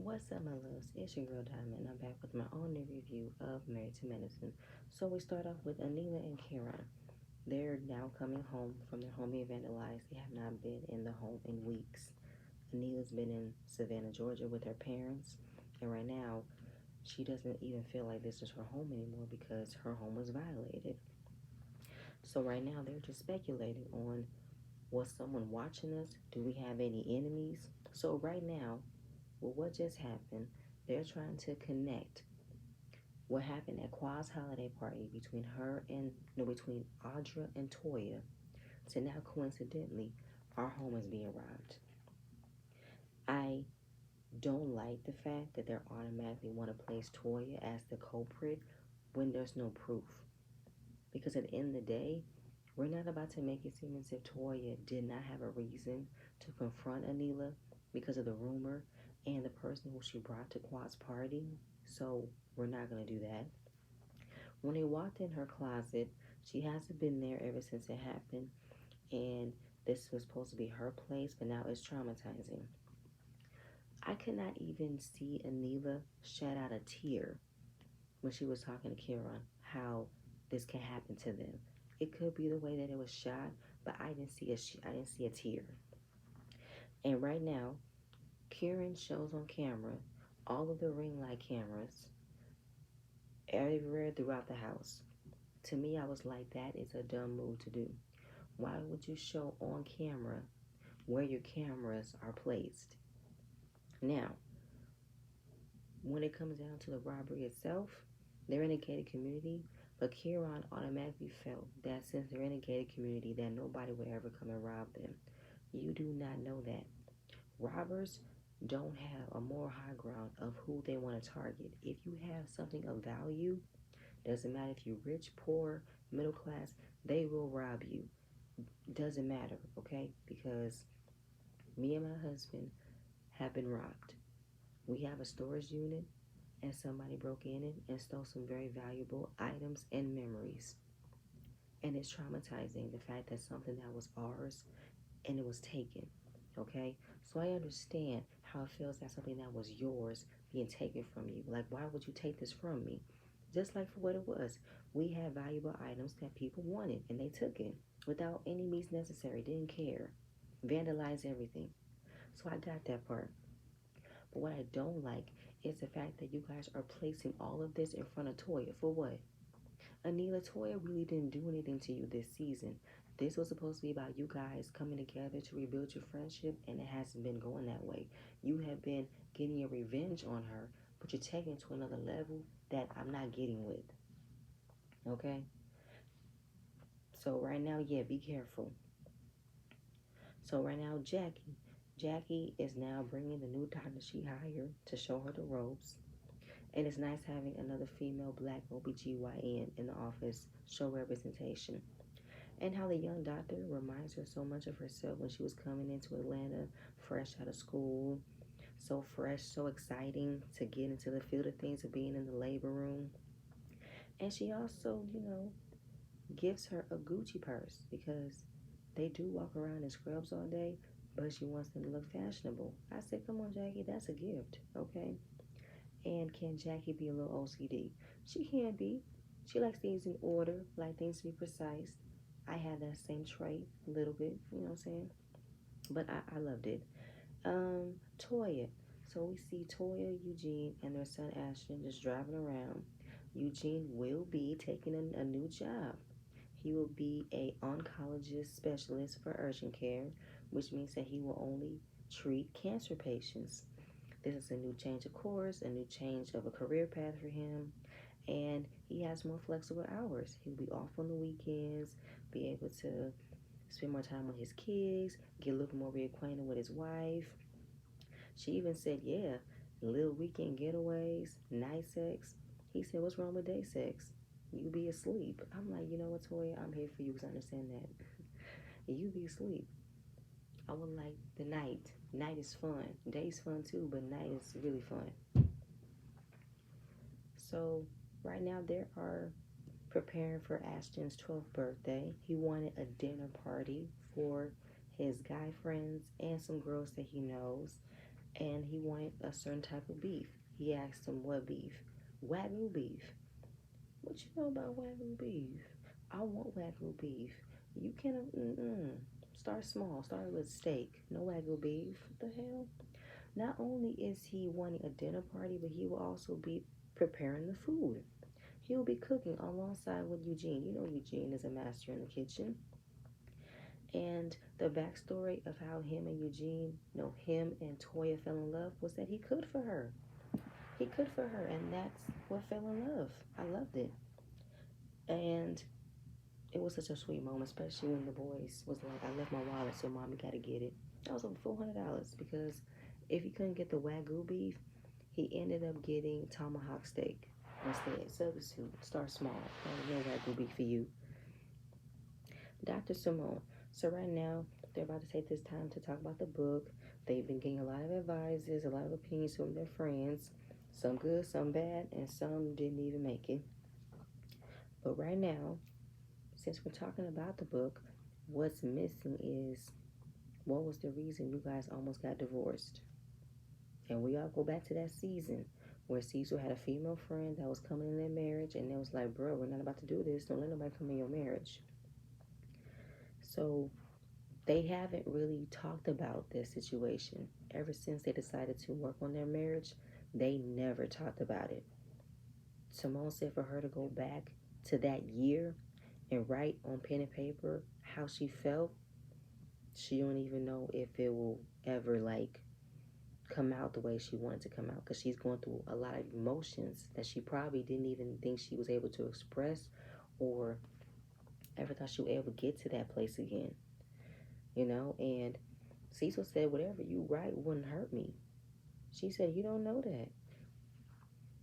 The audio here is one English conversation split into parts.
What's up, my loves? It's your girl Diamond, and I'm back with my own new review of Married to Medicine. So we start off with Anila and Kieran. They're now coming home from their home being vandalized. They have not been in the home in weeks. Anila's been in Savannah, Georgia with her parents, and right now she doesn't even feel like this is her home anymore because her home was violated. So right now they're just speculating on, was someone watching us? Do we have any enemies? So right now, with what just happened, they're trying to connect what happened at Quad's holiday party between her and no, between Audra and Toya to now coincidentally our home is being robbed. I don't like the fact that they're automatically want to place Toya as the culprit when there's no proof. Because at the end of the day, we're not about to make it seem as if Toya did not have a reason to confront Anila because of the rumor and the person who she brought to Quad's party. So we're not going to do that. When they walked in her closet, she hasn't been there ever since it happened, and this was supposed to be her place, but now it's traumatizing. I could not even see Anila shed out a tear when she was talking to Kieran, how this can happen to them. It could be the way that it was shot, but I didn't see a tear. And right now, Kieran shows on camera all of the ring light cameras everywhere throughout the house. To me, I was like, that is a dumb move to do. Why would you show on camera where your cameras are placed? Now, when it comes down to the robbery itself, they're in a gated community, but Kieran automatically felt that since they're in a gated community, that nobody would ever come and rob them. You do not know that. Robbers don't have a moral high ground of who they want to target. If you have something of value, doesn't matter if you're rich, poor, middle class, they will rob you. Doesn't matter, okay? Because me and my husband have been robbed. We have a storage unit and somebody broke in it and stole some very valuable items and memories. And it's traumatizing the fact that something that was ours and it was taken. Okay? So I understand how it feels that something that was yours being taken from you. Like, why would you take this from me? Just like for what it was. We had valuable items that people wanted and they took it without any means necessary, didn't care, vandalized everything. So I got that part. But what I don't like is the fact that you guys are placing all of this in front of Toya. For what? Anila, Toya really didn't do anything to you this season. This was supposed to be about you guys coming together to rebuild your friendship, and it hasn't been going that way. You have been getting your revenge on her, but you're taking it to another level that I'm not getting with. Okay? So right now, yeah, be careful. So right now, Jackie is now bringing the new doctor she hired to show her the ropes. And it's nice having another female black OBGYN in the office show representation. And how the young doctor reminds her so much of herself when she was coming into Atlanta, fresh out of school, so fresh, so exciting to get into the field of things of being in the labor room. And she also, gives her a Gucci purse because they do walk around in scrubs all day, but she wants them to look fashionable. I said, come on, Jackie, that's a gift, okay? And can Jackie be a little OCD? She can be. She likes things in order, like things to be precise. I have that same trait a little bit, you know what I'm saying? But I loved it. Toya. So we see Toya, Eugene, and their son Ashton just driving around. Eugene will be taking a new job. He will be a oncologist specialist for urgent care, which means that he will only treat cancer patients. This is a new change of course, a new change of a career path for him, and he has more flexible hours. He'll be off on the weekends, be able to spend more time with his kids, get a little more reacquainted with his wife. She even said, yeah, little weekend getaways, night sex. He said, what's wrong with day sex? You be asleep. I'm like, you know what, Toya? I'm here for you because I understand that. You be asleep. I would like the night. Night is fun. Day's fun too, but night is really fun. So right now they are preparing for Ashton's 12th birthday. He wanted a dinner party for his guy friends and some girls that he knows. and he wanted a certain type of beef. He asked him, what beef? Wagyu beef. What you know about Wagyu beef? I want Wagyu beef. You can't, start small. Start with steak. No Wagyu beef. What the hell? Not only is he wanting a dinner party, but he will also be preparing the food. He will be cooking alongside with Eugene. You know Eugene is a master in the kitchen. And the backstory of how him and Eugene, no, him and Toya fell in love was that he cooked for her. He cooked for her, and that's what fell in love. I loved it. And it was such a sweet moment, especially when the boys was like, I left my wallet, so mommy got to get it. That was over $400 because if he couldn't get the Wagyu beef, he ended up getting tomahawk steak instead. Substitute, start small. No Wagyu beef for you. Dr. Simone. So right now, they're about to take this time to talk about the book. They've been getting a lot of advices, a lot of opinions from their friends. Some good, some bad, and some didn't even make it. But right now, since we're talking about the book, what's missing is what was the reason you guys almost got divorced? And we all go back to that season where Cecil had a female friend that was coming in their marriage, and they was like, bro, we're not about to do this. Don't let nobody come in your marriage. So they haven't really talked about this situation. Ever since they decided to work on their marriage, they never talked about it. Simone said for her to go back to that year and write on pen and paper how she felt, she don't even know if it will ever come out the way she wanted to come out, because she's going through a lot of emotions that she probably didn't even think she was able to express or ever thought she would ever get to that place again. And Cecil said, whatever you write wouldn't hurt me. She said, you don't know that.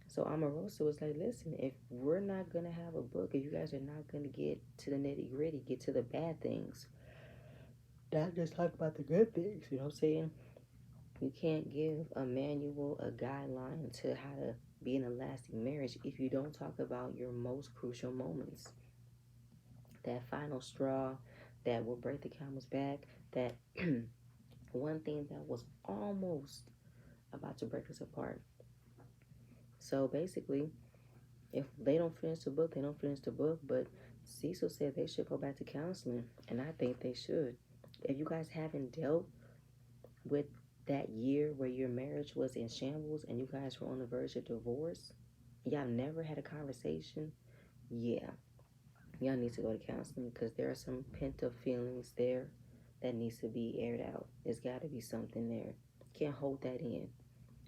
So Omarosa was like, listen, if we're not going to have a book, if you guys are not going to get to the nitty gritty, get to the bad things, not just talk about the good things, you know what I'm saying? You can't give a manual, a guideline to how to be in a lasting marriage if you don't talk about your most crucial moments. That final straw that will break the camel's back, that one thing that was almost about to break us apart. So basically, if they don't finish the book, they don't finish the book. But Cecil said they should go back to counseling, and I think they should. If you guys haven't dealt with that year where your marriage was in shambles and you guys were on the verge of divorce, y'all never had a conversation, yeah, y'all need to go to counseling, because there are some pent-up feelings there that needs to be aired out. There's got to be something there. Can't hold that in.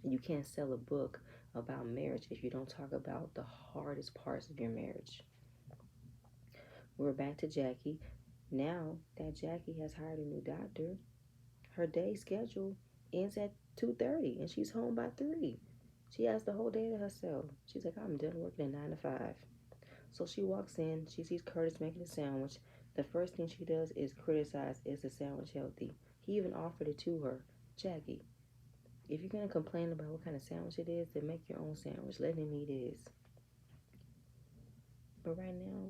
You can't sell a book about marriage if you don't talk about the hardest parts of your marriage. We're back to Jackie. Now that Jackie has hired a new doctor, her day schedule ends at 2:30 and she's home by 3. She has the whole day to herself. She's like, I'm done working at 9 to 5. So she walks in, she sees Curtis making a sandwich. The first thing she does is criticize, is the sandwich healthy? He even offered it to her. Jackie, if you're going to complain about what kind of sandwich it is, then make your own sandwich. Let him eat his. But right now,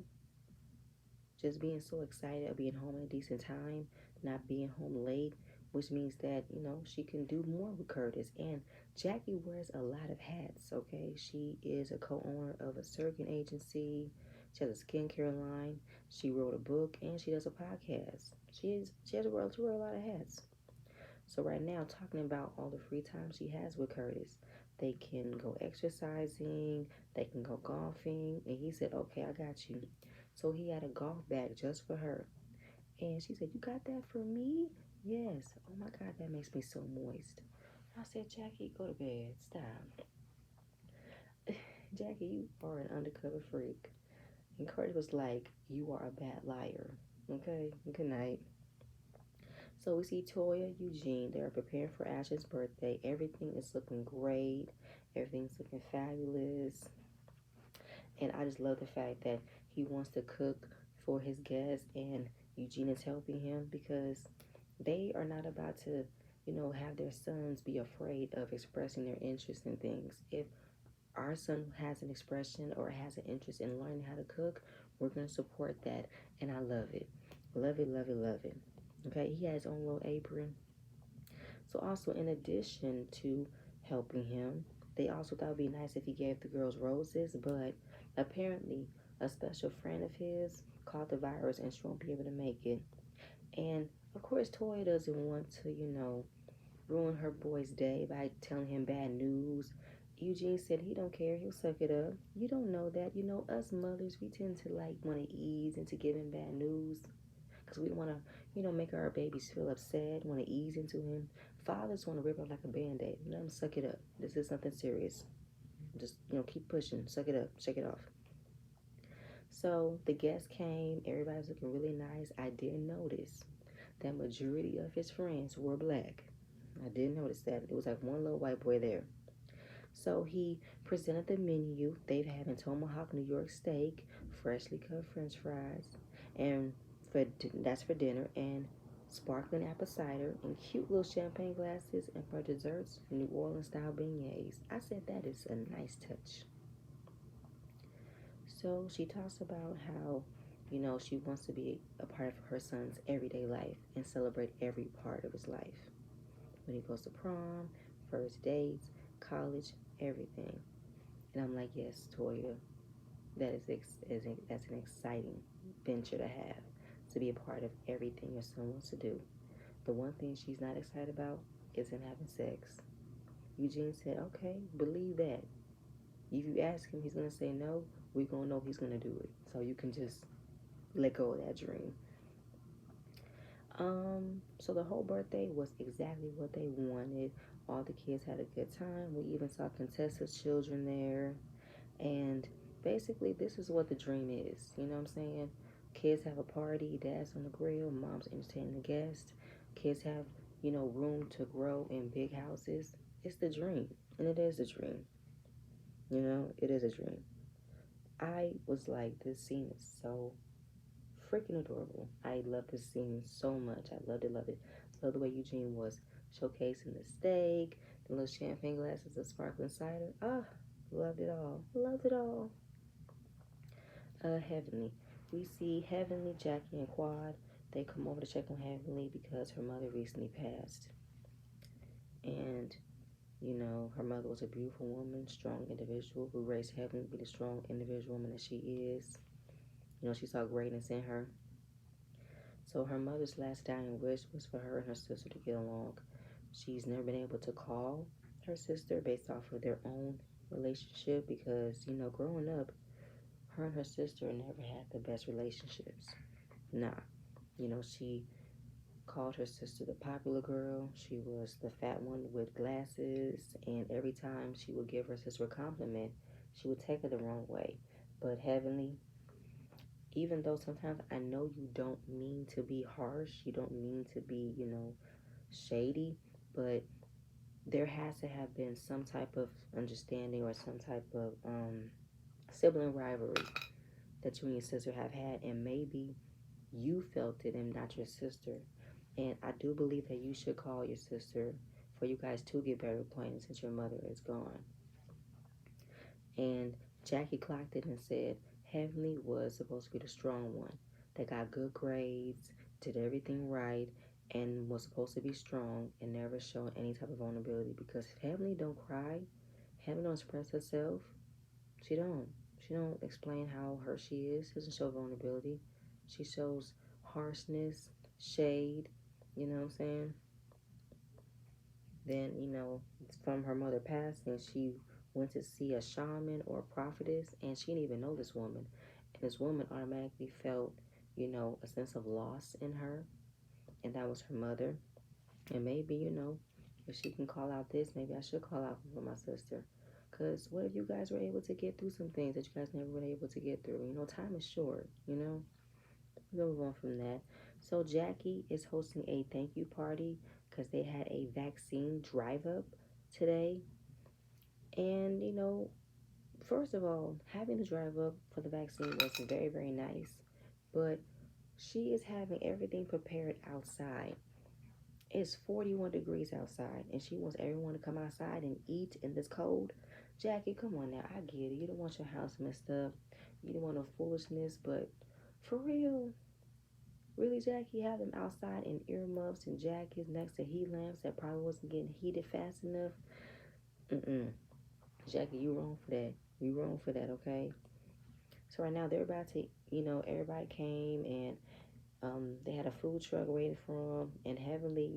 just being so excited of being home at a decent time, not being home late, which means that, she can do more with Curtis. And Jackie wears a lot of hats, okay? She is a co-owner of a surrogate agency. She has a skincare line. She wrote a book, and she does a podcast. She has to wear a lot of hats. So right now, talking about all the free time she has with Curtis, they can go exercising, they can go golfing, and he said, okay, I got you. So he had a golf bag just for her. And she said, you got that for me? Yes. Oh my God, that makes me so moist. I said, Jackie, go to bed. Stop. Jackie, you are an undercover freak. And Curtis was like, you are a bad liar. Okay, good night. So we see Toya, Eugene. They're preparing for Ash's birthday. Everything is looking great. Everything's looking fabulous. And I just love the fact that he wants to cook for his guests and Eugene is helping him, because they are not about to, have their sons be afraid of expressing their interest in things. If our son has an expression or has an interest in learning how to cook, we're going to support that. And I love it. Love it, love it, love it. Okay, he has his own little apron. So also, in addition to helping him, they also thought it would be nice if he gave the girls roses, but apparently a special friend of his caught the virus and she won't be able to make it. And of course, Toya doesn't want to, ruin her boy's day by telling him bad news. Eugene said he don't care. He'll suck it up. You don't know that. Us mothers, we tend to like want to ease into giving bad news because we don't want to, make our babies feel upset, want to ease into him. Fathers want to rip up like a band-aid. Let him suck it up. This is something serious. Just, keep pushing. Suck it up. Shake it off. So the guests came. Everybody's looking really nice. I did notice that majority of his friends were black. I did notice that. It was like one little white boy there. So he presented the menu. They've having tomahawk New York steak, freshly cut French fries, and that's for dinner, and sparkling apple cider, and cute little champagne glasses, and for desserts, New Orleans style beignets. I said that is a nice touch. So she talks about how, she wants to be a part of her son's everyday life and celebrate every part of his life. When he goes to prom, first dates, college, everything. And I'm like, yes, Toya, that's an exciting venture to have, to be a part of everything your son wants to do. The one thing she's not excited about is him having sex. Eugene said, okay, believe that. If you ask him, he's going to say no. We're going to know he's going to do it. So you can just let go of that dream. So the whole birthday was exactly what they wanted. All the kids had a good time. We even saw Contessa's children there. And basically, this is what the dream is. You know what I'm saying? Kids have a party, dad's on the grill, mom's entertaining the guests. Kids have, room to grow in big houses. It's the dream. And it is a dream. It is a dream. I was like, this scene is so freaking adorable. I love this scene so much. I loved it, loved it. Love the way Eugene was showcasing the steak, the little champagne glasses of sparkling cider. Ah, loved it all. Loved it all. Heavenly. We see Heavenly, Jackie, and Quad. They come over to check on Heavenly because her mother recently passed. And, her mother was a beautiful woman, strong individual who raised Heavenly to be the strong individual woman that she is. She saw greatness in her. So her mother's last dying wish was for her and her sister to get along. She's never been able to call her sister based off of their own relationship because, growing up, her and her sister never had the best relationships. Nah. She called her sister the popular girl. She was the fat one with glasses. And every time she would give her sister a compliment, she would take it the wrong way. But Heavenly, even though sometimes I know you don't mean to be harsh, you don't mean to be, shady, but there has to have been some type of understanding or some type of sibling rivalry that you and your sister have had, and maybe you felt it and not your sister. And I do believe that you should call your sister for you guys to get better acquainted since your mother is gone. And Jackie clocked it and said Heavenly was supposed to be the strong one that got good grades, did everything right, and was supposed to be strong and never show any type of vulnerability. Because if Heavenly don't cry, Heavenly don't express herself, she don't. She don't explain how hurt she is. She doesn't show vulnerability. She shows harshness, shade, you know what I'm saying? Then, from her mother passing, she went to see a shaman or a prophetess, and she didn't even know this woman. And this woman automatically felt, a sense of loss in her, and that was her mother. And maybe, if she can call out this, maybe I should call out for my sister. Because what if you guys were able to get through some things that you guys never were able to get through? Time is short, We'll move on from that. So Jackie is hosting a thank you party because they had a vaccine drive up today. And, first of all, having to drive up for the vaccine was very, very nice. But she is having everything prepared outside. It's 41 degrees outside, and she wants everyone to come outside and eat in this cold. Jackie, come on now. I get it. You don't want your house messed up. You don't want no foolishness, but for real, Really, Jackie, have them outside in earmuffs and jackets next to heat lamps that probably wasn't getting heated fast enough? Mm-mm. Jackie, you wrong for that. You wrong for that, okay? So right now they're about to, everybody came and they had a food truck waiting for them. And Heavenly,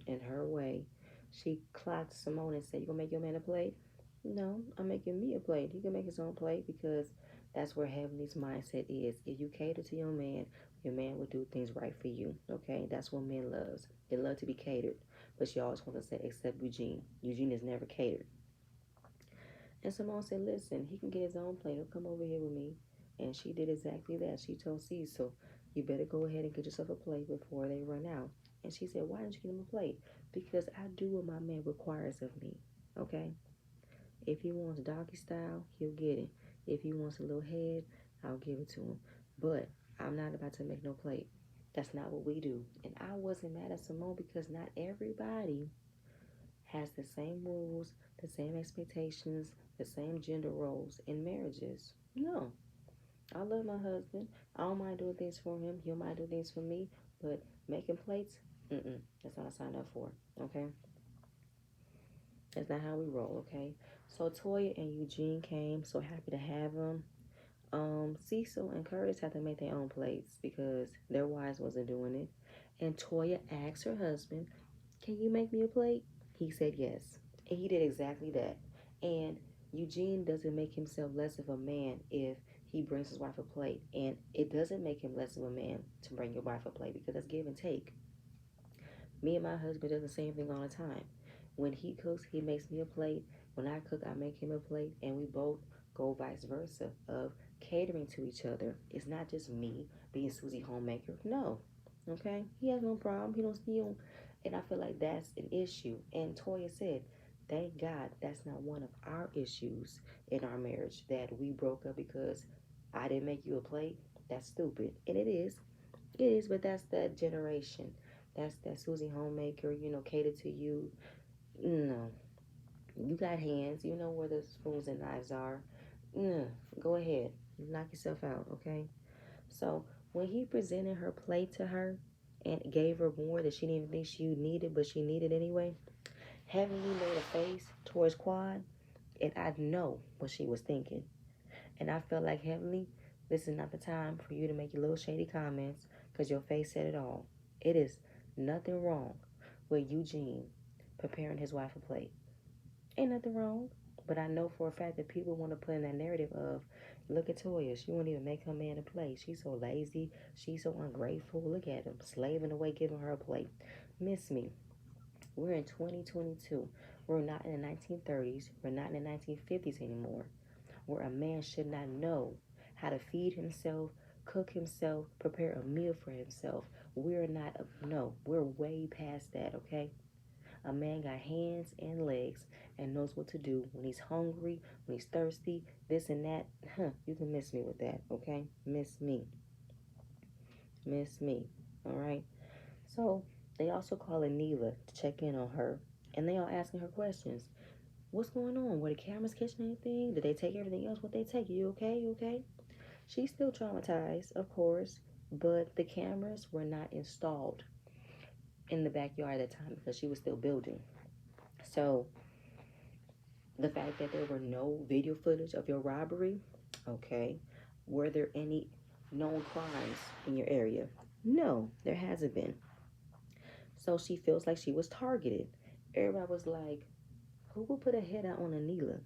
in her way, she clocked Simone and said, "You gonna make your man a plate?" "No, I'm making me a plate. He can make his own plate because that's where Heavenly's mindset is. If you cater to your man will do things right for you. Okay, that's what men loves. They love to be catered, but she always wants to say, except Eugene. Eugene is never catered. And Simone said, "Listen, he can get his own plate. He'll come over here with me." And she did exactly that. She told Cecil, "You better go ahead and get yourself a plate before they run out." And she said, "Why didn't you get him a plate?" "Because I do what my man requires of me. Okay? If he wants doggy style, he'll get it. If he wants a little head, I'll give it to him. But I'm not about to make no plate. That's not what we do." And I wasn't mad at Simone because not everybody has the same rules, the same expectations, the same gender roles in marriages. No, I love my husband. I don't mind doing things for him. He might do things for me, but making plates, that's not what I signed up for. Okay, that's not how we roll. Okay, so Toya and Eugene came. So happy to have them. Cecil and Curtis had to make their own plates because their wives wasn't doing it. And Toya asked her husband, "Can you make me a plate?" He said yes. And he did exactly that. And Eugene doesn't make himself less of a man if he brings his wife a plate. And it doesn't make him less of a man to bring your wife a plate because that's give and take. Me and my husband does the same thing all the time. When he cooks, he makes me a plate. When I cook, I make him a plate. And we both go vice versa of catering to each other. It's not just me being Susie homemaker. No. Okay? He has no problem. He don't and I feel like that's an issue. And Toya said, "Thank God that's not one of our issues in our marriage that we broke up because I didn't make you a plate. That's stupid." And it is. It is, but that's that generation. That's that Susie homemaker, cater to you. No. You got hands. You know where the spoons and knives are. No. Go ahead. Knock yourself out, okay? So when he presented her plate to her and gave her more that she didn't even think she needed, but she needed anyway, Heavenly made a face towards Quad, and I know what she was thinking. And I felt like, Heavenly, this is not the time for you to make your little shady comments because your face said it all. It is nothing wrong with Eugene preparing his wife a plate. Ain't nothing wrong. But I know for a fact that people want to put in that narrative of, look at Toya, she won't even make her man a plate. She's so lazy. She's so ungrateful. Look at him, slaving away, giving her a plate. Miss me. We're in 2022. We're not in the 1930s. We're not in the 1950s anymore, where a man should not know how to feed himself, cook himself, prepare a meal for himself. We're not, no, we're way past that, okay? A man got hands and legs and knows what to do when he's hungry, when he's thirsty, this and that. You can miss me with that, okay? Miss me. Miss me. All right? So they also call Anila to check in on her, and they are asking her questions. What's going on? Were the cameras catching anything? Did they take everything else? What they take? You okay? You okay? She's still traumatized, of course, but the cameras were not installed in the backyard at the time because she was still building. So the fact that there were no video footage of your robbery, okay. Were there any known crimes in your area? No, there hasn't been. So she feels like she was targeted. Everybody was like, who would put a hit out on Anila?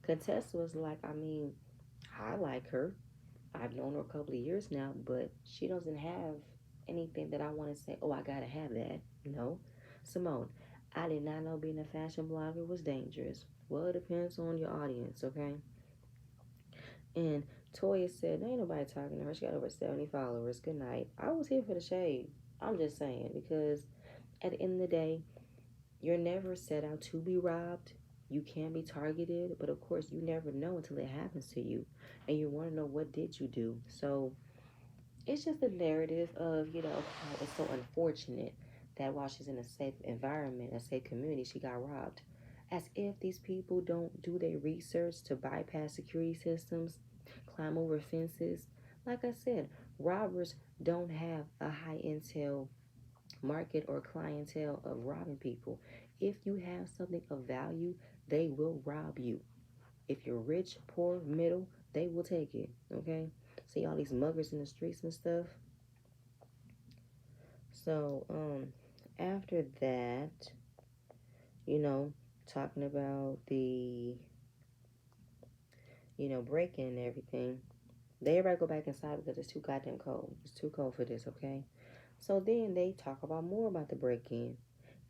Contessa was like, I like her. I've known her a couple of years now, but she doesn't have anything that I want to say, oh, I gotta have that. No. Simone, I did not know being a fashion blogger was dangerous. Well, it depends on your audience, okay? And Toya said, ain't nobody talking to her. She got over 70 followers. Good night. I was here for the shade. I'm just saying, because at the end of the day, you're never set out to be robbed. You can be targeted, but of course, you never know until it happens to you. And you want to know, what did you do? So it's just a narrative of, how it's so unfortunate that while she's in a safe environment, a safe community, she got robbed. As if these people don't do their research to bypass security systems, climb over fences. Like I said, Robbers don't have a high intel market or clientele of robbing people. If you have something of value, they will rob you. If you're rich, poor, middle, they will take it. Okay? See all these muggers in the streets and stuff. So, after that, you know, talking about the, breaking and everything, they everybody go back inside because it's too goddamn cold. It's too cold for this, okay? So then they talk about more about the break-in.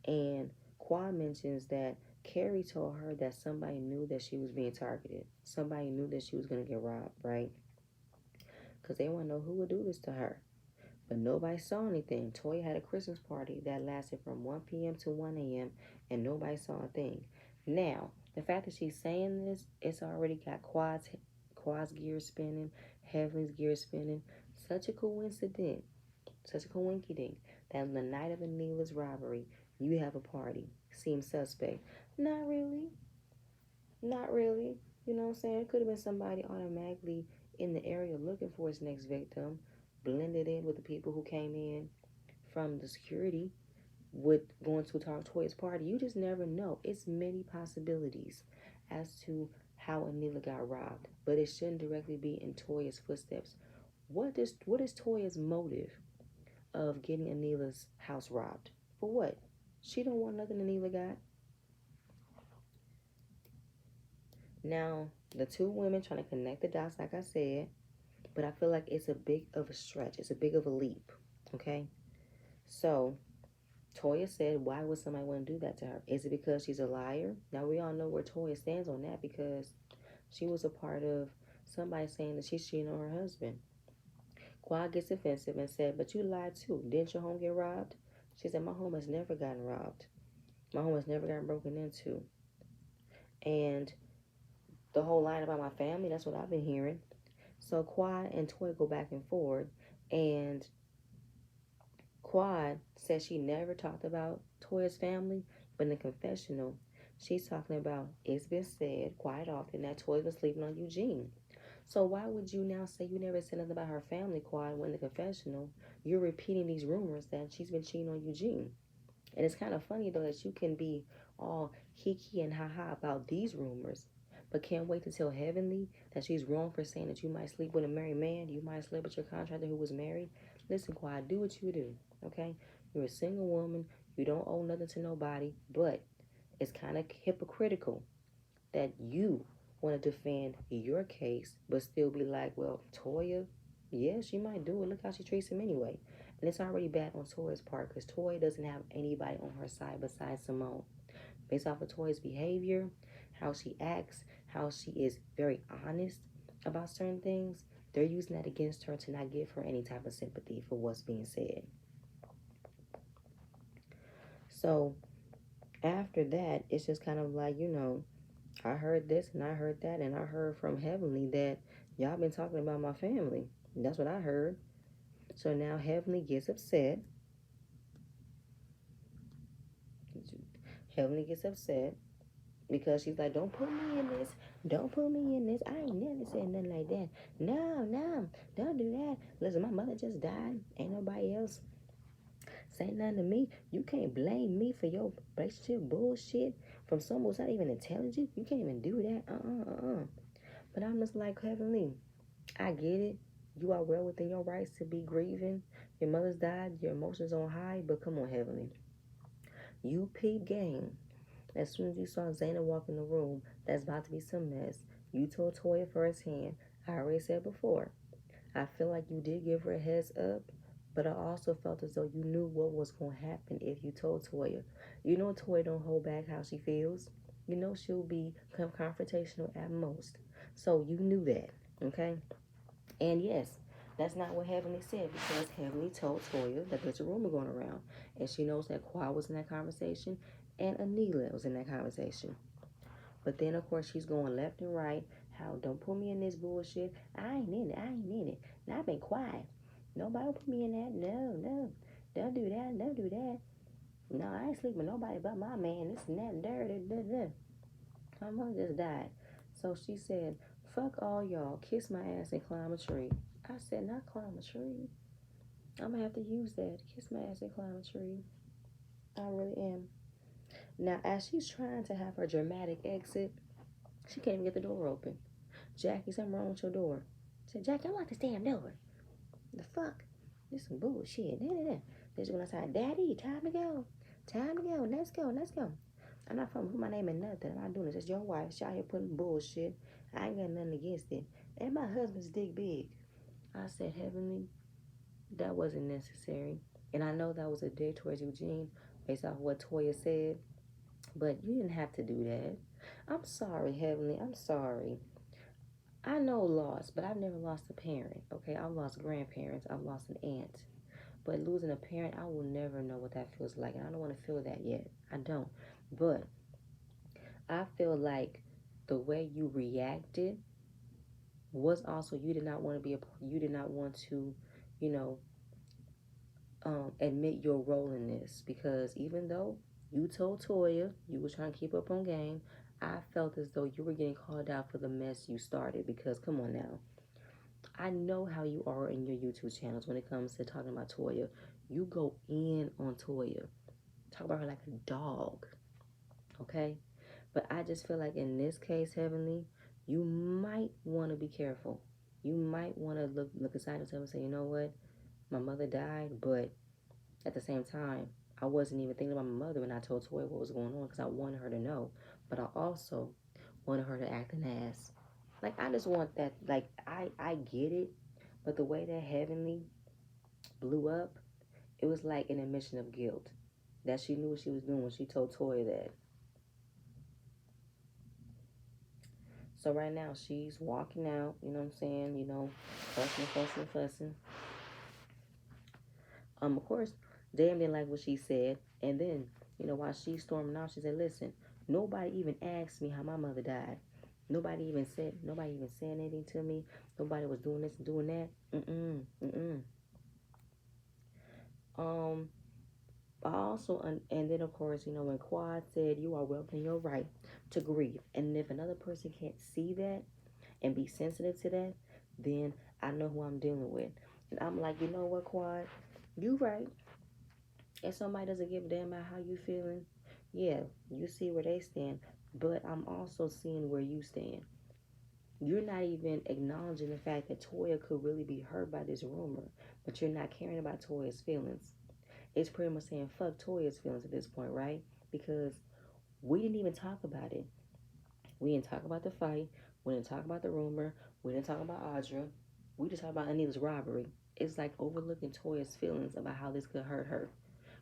And Qua mentions that Carrie told her that somebody knew that she was being targeted. Somebody knew that she was going to get robbed, right? Because they want to know who would do this to her. But nobody saw anything. Toya had a Christmas party that lasted from 1 p.m. to 1 a.m. and nobody saw a thing. Now, the fact that she's saying this, it's already got Quad's gears spinning, Heavenly's gears spinning. Such a coincidence, such a coinky dink that on the night of Anila's robbery, you have a party. Seems suspect. Not really. Not really. You know what I'm saying? It could have been somebody automatically in the area looking for his next victim, blended in with the people who came in from the security with going to talk Toya's party. You just never know. It's many possibilities as to how Anila got robbed, but it shouldn't directly be in Toya's footsteps. What is Toya's motive of getting Anila's house robbed? For what? She don't want nothing Anila got. Now, the two women trying to connect the dots, like I said, but I feel like it's a big of a stretch. It's a big of a leap. Okay? So, Toya said, why would somebody want to do that to her? Is it because she's a liar? Now, we all know where Toya stands on that because she was a part of somebody saying that she's cheating on her husband. Quad gets offensive and said, but you lied too. Didn't your home get robbed? She said, my home has never gotten robbed. My home has never gotten broken into. And the whole line about my family, that's what I've been hearing. So Quad and Toy go back and forth, and Quad says she never talked about Toya's family, but in the confessional, she's talking about it's been said quite often that Toya was sleeping on Eugene. So why would you now say you never said nothing about her family, Quad, when in the confessional you're repeating these rumors that she's been cheating on Eugene? And it's kind of funny though that you can be all hiki and haha about these rumors, but can't wait to tell Heavenly that she's wrong for saying that you might sleep with a married man, you might sleep with your contractor who was married. Listen, Quad, do what you do, okay? You're a single woman, you don't owe nothing to nobody, but it's kind of hypocritical that you want to defend your case, but still be like, well, Toya, yeah, she might do it. Look how she treats him anyway. And it's already bad on Toya's part because Toya doesn't have anybody on her side besides Simone. Based off of Toya's behavior, how she acts, how she is very honest about certain things, they're using that against her to not give her any type of sympathy for what's being said. So after that, it's just kind of like, I heard this and I heard that, and I heard from Heavenly that y'all been talking about my family. That's what I heard. So now Heavenly gets upset. Heavenly gets upset because she's like, don't put me in this. Don't put me in this. I ain't never said nothing like that. No, no, don't do that. Listen, my mother just died. Ain't nobody else say nothing to me. You can't blame me for your relationship bullshit from someone who's not even intelligent. You can't even do that. But I'm just like, Heavenly, I get it. You are well within your rights to be grieving. Your mother's died. Your emotions on high. But come on, Heavenly. You peep game. As soon as you saw Zaina walk in the room, that's about to be some mess. You told Toya firsthand. I already said before. I feel like you did give her a heads up, but I also felt as though you knew what was going to happen if you told Toya. You know Toya don't hold back how she feels. You know she'll be confrontational at most. So you knew that, okay? And yes, that's not what Heavenly said because Heavenly told Toya that there's a rumor going around. And she knows that Qua was in that conversation and Anila was in that conversation. But then, of course, she's going left and right. How, don't put me in this bullshit. I ain't in it. I ain't in it. Now, I've been quiet. Nobody will put me in that. No, no. Don't do that. Don't do that. No, I ain't sleeping with nobody but my man. This and that and there. My mother just died. So she said, fuck all y'all. Kiss my ass and climb a tree. I said, not climb a tree. I'm gonna have to use that. Kiss my ass and climb a tree. I really am. Now, as she's trying to have her dramatic exit, she can't even get the door open. Jackie, something wrong with your door. I said, Jackie, unlock this damn door. The fuck? This some bullshit. Then she went outside. Daddy, time to go. Time to go. Let's go. Let's go. I'm not from put my name in nothing. I'm not doing this. It's your wife. She out here putting bullshit. I ain't got nothing against it. And my husband's dick big. I said, Heavenly, that wasn't necessary. And I know that was a dig towards Eugene based off what Toya said. But you didn't have to do that. I'm sorry, Heavenly. I'm sorry. I know loss, but I've never lost a parent. Okay, I've lost grandparents. I've lost an aunt. But losing a parent, I will never know what that feels like. And I don't want to feel that yet. I don't. But I feel like the way you reacted was also you did not want to you did not want to, you know, admit your role in this, because even though you told Toya you were trying to keep up on game, I felt as though you were getting called out for the mess you started. Because come on now, I know how you are in your YouTube channels when it comes to talking about Toya. You go in on Toya, talk about her like a dog, okay? But I just feel like in this case, Heavenly, you might want to be careful. You might want to look aside yourself and say, you know what, my mother died, but at the same time, I wasn't even thinking about my mother when I told Toy what was going on, because I wanted her to know. But I also wanted her to act an ass. Like, I just want that. Like, I get it. But the way that Heavenly blew up, it was like an admission of guilt. That she knew what she was doing when she told Toy that. So right now, she's walking out, you know what I'm saying? You know, fussing. Of course, Dan didn't like what she said. And then, you know, while she's storming off, she said, listen, nobody even asked me how my mother died. Nobody even said anything to me. Nobody was doing this and doing that. Um, I also, and then of course, you know, when Quad said, you are well within your right to grieve. And if another person can't see that and be sensitive to that, then I know who I'm dealing with. And I'm like, you know what, Quad? You right. If somebody doesn't give a damn about how you feeling, yeah, you see where they stand. But I'm also seeing where you stand. You're not even acknowledging the fact that Toya could really be hurt by this rumor, but you're not caring about Toya's feelings. It's pretty much saying fuck Toya's feelings at this point, right? Because we didn't even talk about it. We didn't talk about the fight. We didn't talk about the rumor. We didn't talk about Audra. We just talked about Anita's robbery. It's like overlooking Toya's feelings about how this could hurt her.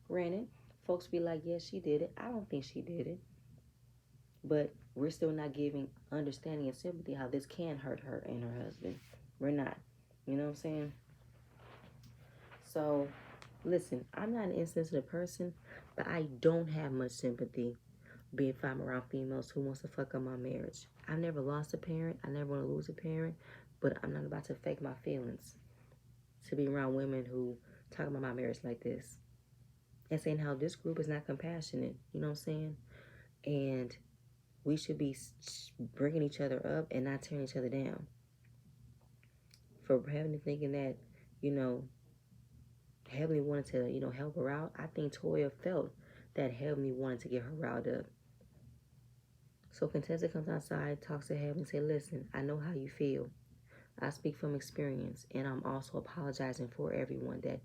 Granted, folks be like, yes, she did it. I don't think she did it. But we're still not giving understanding and sympathy how this can hurt her and her husband. We're not. You know what I'm saying? So, listen, I'm not an insensitive person, but I don't have much sympathy being if I'm around females who wants to fuck up my marriage. I've never lost a parent. I never want to lose a parent, but I'm not about to fake my feelings to be around women who talk about my marriage like this and saying how this group is not compassionate. You know what I'm saying? And we should be bringing each other up and not tearing each other down. For Heavenly thinking that, you know, Heavenly wanted to, you know, help her out, I think Toya felt that Heavenly wanted to get her riled up. So Contessa comes outside, talks to Heavenly, and say, listen, I know how you feel. I speak from experience, and I'm also apologizing for everyone that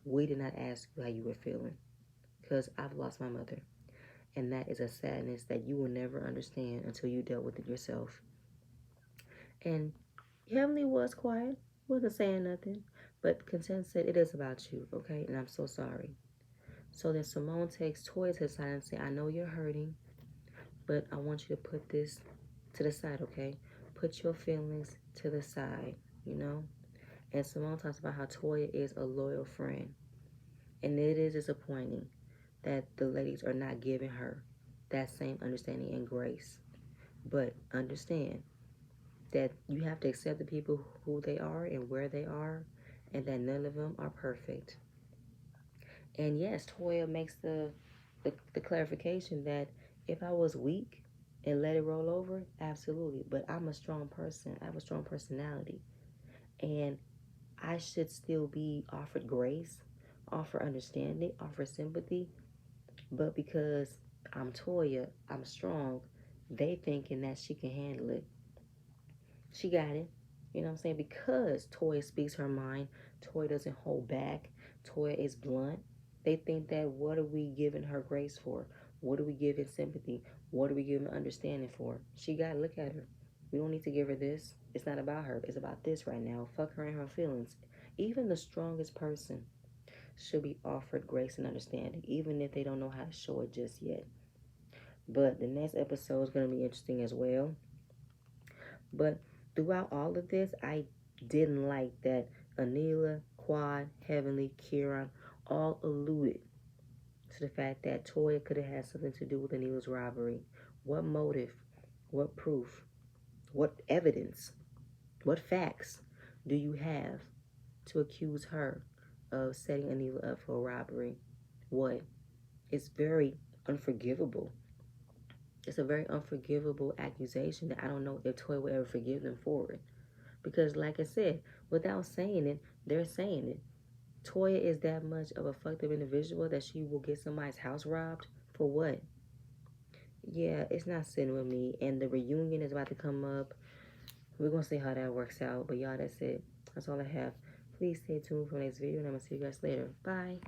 we did not ask you how you were feeling, because I've lost my mother. And that is a sadness that you will never understand until you dealt with it yourself. And Heavenly was quiet, wasn't saying nothing, but Content said, it is about you, okay? And I'm so sorry. So then Simone takes Toya to the side and say, I know you're hurting, but I want you to put this to the side, okay? Put your feelings to the side, you know? And Simone talks about how Toya is a loyal friend. And it is disappointing that the ladies are not giving her that same understanding and grace. But understand that you have to accept the people who they are and where they are, and that none of them are perfect. And yes, Toya makes the clarification that if I was weak and let it roll over, absolutely. But I'm a strong person. I have a strong personality. And I should still be offered grace, offer understanding, offer sympathy. But because I'm Toya, I'm strong, they thinking that she can handle it. She got it. You know what I'm saying? Because Toya speaks her mind, Toya doesn't hold back, Toya is blunt. They think that what are we giving her grace for? What are we giving sympathy? What are we giving understanding for? She got to look at her. We don't need to give her this. It's not about her. It's about this right now. Fuck her and her feelings. Even the strongest person should be offered grace and understanding, even if they don't know how to show it just yet. But the next episode is going to be interesting as well. But throughout all of this, I didn't like that Anila, Quad, Heavenly, Kieran all alluded to the fact that Toya could have had something to do with Anila's robbery. What motive? What proof? What evidence? What facts do you have to accuse her of setting Anila up for a robbery? What? It's very unforgivable. It's a very unforgivable accusation that I don't know if Toy will ever forgive them for it. Because, like I said, without saying it, they're saying it. Toya is that much of a fucked up individual that she will get somebody's house robbed for what? Yeah, it's not sitting with me. And the reunion is about to come up. We're gonna see how that works out. But y'all, that's it. That's all I have. Please stay tuned for the next video, and I'm gonna see you guys later. Bye.